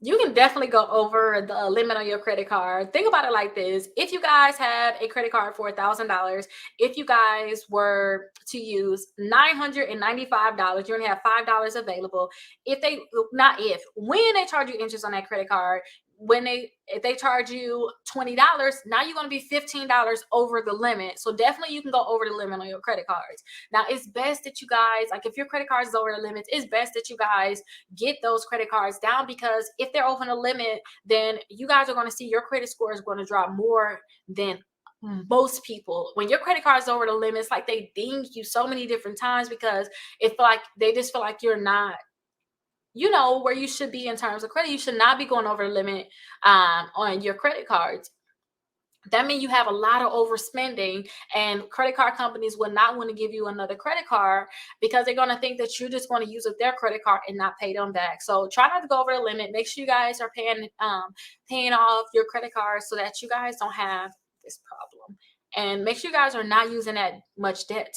You can definitely go over the limit on your credit card. Think about it like this. If you guys have a credit card for $1,000, if you guys were to use $995, you only have $5 available. When they charge you interest on that credit card, if they charge you $20, now you're going to be $15 over the limit. So definitely you can go over the limit on your credit cards. Now it's best that you guys, like if your credit card is over the limits, it's best that you guys get those credit cards down, because if they're over the limit, then you guys are going to see your credit score is going to drop more than most people. When your credit card is over the limit, it's like they ding you so many different times, because it's like they just feel like you're not, where you should be in terms of credit. You should not be going over the limit on your credit cards. That means you have a lot of overspending, and credit card companies will not want to give you another credit card, because they're going to think that you're just going to use up their credit card and not pay them back. So try not to go over the limit. Make sure you guys are paying off your credit cards so that you guys don't have this problem, and make sure you guys are not using that much debt